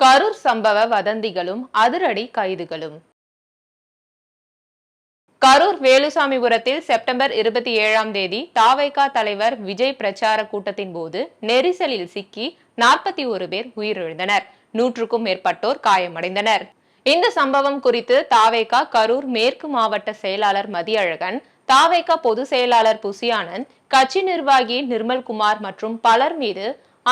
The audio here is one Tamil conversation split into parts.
கரூர் சம்பவ வதந்திகளும் அதிரடி கைதுகளும். கரூர் வேலுசாமிபுரத்தில் செப்டம்பர் 27ஆம் தேதி தாவைக்கா தலைவர் விஜய் பிரச்சார கூட்டத்தின் போது நெரிசலில் சிக்கி 41 பேர் உயிரிழந்தனர். 100க்கும் மேற்பட்டோர் காயமடைந்தனர். இந்த சம்பவம் குறித்து தாவைக்கா கரூர் மேற்கு மாவட்ட செயலாளர் மதியழகன், தாவைக்கா பொதுச் செயலாளர் புசியானந்த், கட்சி நிர்வாகி நிர்மல்குமார் மற்றும் பலர் மீது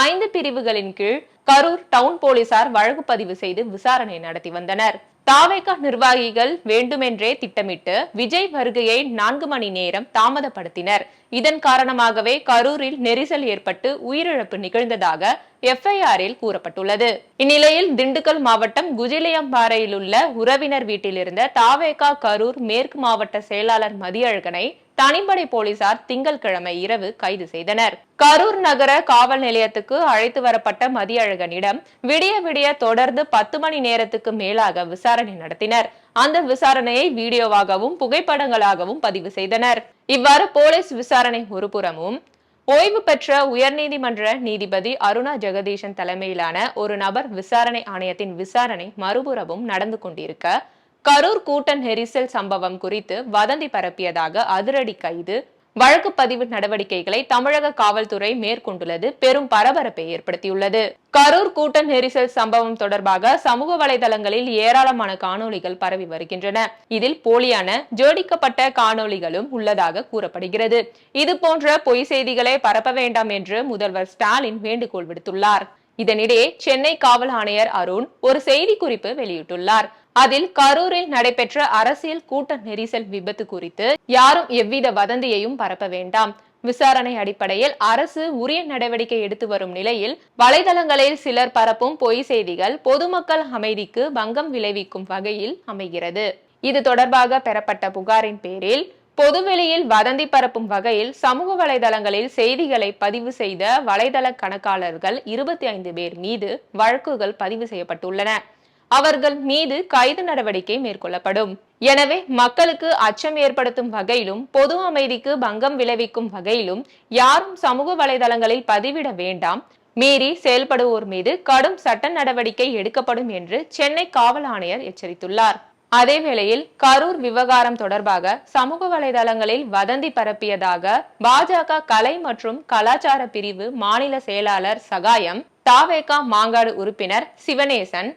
5 பிரிவுகளின் கீழ் கரூர் டவுன் போலீசார் வழக்கு பதிவு செய்து விசாரணை நடத்தி வந்தனர். தாவைக்கா நிர்வாகிகள் வேண்டுமென்றே திட்டமிட்டு விஜய் வருகையை 4 மணி நேரம் தாமதப்படுத்தினர். இதன் காரணமாகவே கரூரில் நெரிசல் ஏற்பட்டு உயிரிழப்பு நிகழ்ந்ததாக FIR-இல் கூறப்பட்டுள்ளது. இந்நிலையில் திண்டுக்கல் மாவட்டம் குஜிலியம்பாறையில் உள்ள உறவினர் வீட்டில் இருந்த தாவேகா கரூர் மேற்கு மாவட்ட செயலாளர் மதியழகனை தனிப்படை போலீசார் திங்கட்கிழமை இரவு கைது செய்தனர். கரூர் நகர காவல் நிலையத்துக்கு அழைத்து வரப்பட்ட மதியழகனிடம் விடிய விடிய தொடர்ந்து 10 மணி நேரத்துக்கு மேலாக விசாரணை நடத்தினர். அந்த விசாரணையை வீடியோவாகவும் புகைப்படங்களாகவும் பதிவு செய்தனர். இவ்வாறு போலீஸ் விசாரணை ஒருபுறமும், ஓய்வு பெற்ற உயர்நீதிமன்ற நீதிபதி அருணா ஜெகதீசன் தலைமையிலான ஒரு நபர் விசாரணை ஆணையத்தின் விசாரணை மறுபுறமும் நடந்து கொண்டிருக்க, கரூர் கூட்ட நெரிசல் சம்பவம் குறித்து வதந்தி பரப்பியதாக அதிரடி கைது, வழக்கு பதிவு நடவடிக்கைகளை தமிழக காவல்துறை மேற்கொண்டுள்ளது பெரும் பரபரப்பை ஏற்படுத்தியுள்ளது. கரூர் கூட்ட நெரிசல் சம்பவம் தொடர்பாக சமூக வலைதளங்களில் ஏராளமான காணொலிகள் பரவி வருகின்றன. இதில் போலியான ஜோடிக்கப்பட்ட காணொலிகளும் உள்ளதாக கூறப்படுகிறது. இது போன்ற பொய் செய்திகளை பரப்ப வேண்டாம் என்று முதல்வர் ஸ்டாலின் வேண்டுகோள் விடுத்துள்ளார். இதனிடையே சென்னை காவல் ஆணையர் அருண் ஒரு செய்திக்குறிப்பு வெளியிட்டுள்ளார். அதில் கரூரில் நடைபெற்ற அரசியல் கூட்ட நெரிசல் விபத்து குறித்து யாரும் எவ்வித வதந்தியையும் பரப்ப வேண்டாம். விசாரணை அடிப்படையில் அரசு உரிய நடவடிக்கை எடுத்து வரும் நிலையில் வலைதளங்களில் சிலர் பரப்பும் பொய் செய்திகள் பொதுமக்கள் அமைதிக்கு பங்கம் விளைவிக்கும் வகையில் அமைகிறது. இது தொடர்பாக பெறப்பட்ட புகாரின் பேரில் பொதுவெளியில் வதந்தி பரப்பும் வகையில் சமூக வலைதளங்களில் செய்திகளை பதிவு செய்த வலைதள கணக்காளர்கள் 25 பேர் மீது வழக்குகள் பதிவு செய்யப்பட்டுள்ளன. அவர்கள் மீது கைது நடவடிக்கை மேற்கொள்ளப்படும். எனவே மக்களுக்கு அச்சம் ஏற்படுத்தும் வகையிலும் பொது அமைதிக்கு பங்கம் விளைவிக்கும் வகையிலும் யாரும் சமூக வலைதளங்களில் பதிவிட வேண்டாம். மீறி செயல்படுவோர் மீது கடும் சட்ட நடவடிக்கை எடுக்கப்படும் என்று சென்னை காவல் ஆணையர் எச்சரித்துள்ளார். அதேவேளையில் கரூர் விவகாரம் தொடர்பாக சமூக வலைதளங்களில் வதந்தி பரப்பியதாக பாஜக கலை மற்றும் கலாச்சார பிரிவு மாநில செயலாளர் சகாயம், தாவேகா மாங்காடு உறுப்பினர் சிவனேசன்,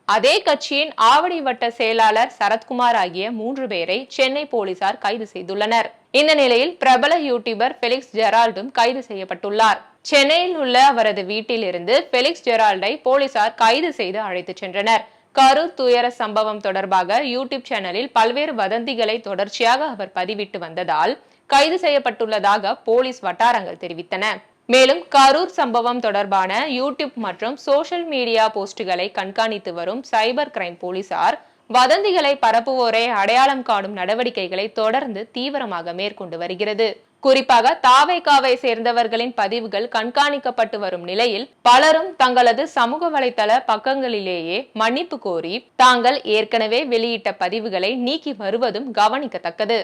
அதே கட்சியின் ஆவடி வட்ட செயலாளர் சரத்குமார் ஆகிய 3 பேரை சென்னை போலீசார் கைது செய்துள்ளனர். இந்த நிலையில் பிரபல யூடியூபர் பெலிக்ஸ் ஜெரால்டும் கைது செய்யப்பட்டுள்ளார். சென்னையில் உள்ள அவரது வீட்டில் இருந்து பெலிக்ஸ் ஜெரால்டை போலீசார் கைது செய்து அழைத்து சென்றனர். கரூர் துயர சம்பவம் தொடர்பாக யூடியூப் சேனலில் பல்வேறு வதந்திகளை தொடர்ச்சியாக அவர் பதிவிட்டு வந்ததால் கைது செய்யப்பட்டுள்ளதாக போலீஸ் வட்டாரங்கள் தெரிவித்தன. மேலும் கரூர் சம்பவம் தொடர்பான யூடியூப் மற்றும் சோசியல் மீடியா போஸ்டுகளை கண்காணித்து வரும் சைபர் கிரைம் போலீசார் வதந்திகளை பரப்புவோரை அடையாளம் காணும் நடவடிக்கைகளை தொடர்ந்து தீவிரமாக மேற்கொண்டு வருகிறது. குறிப்பாக தாவேகாவை சேர்ந்தவர்களின் பதிவுகள் கண்காணிக்கப்பட்டு வரும் நிலையில் பலரும் தங்களது சமூக வலைதள பக்கங்களிலேயே மன்னிப்பு கோரி தாங்கள் ஏற்கனவே வெளியிட்ட பதிவுகளை நீக்கி வருவதும் கவனிக்கத்தக்கது.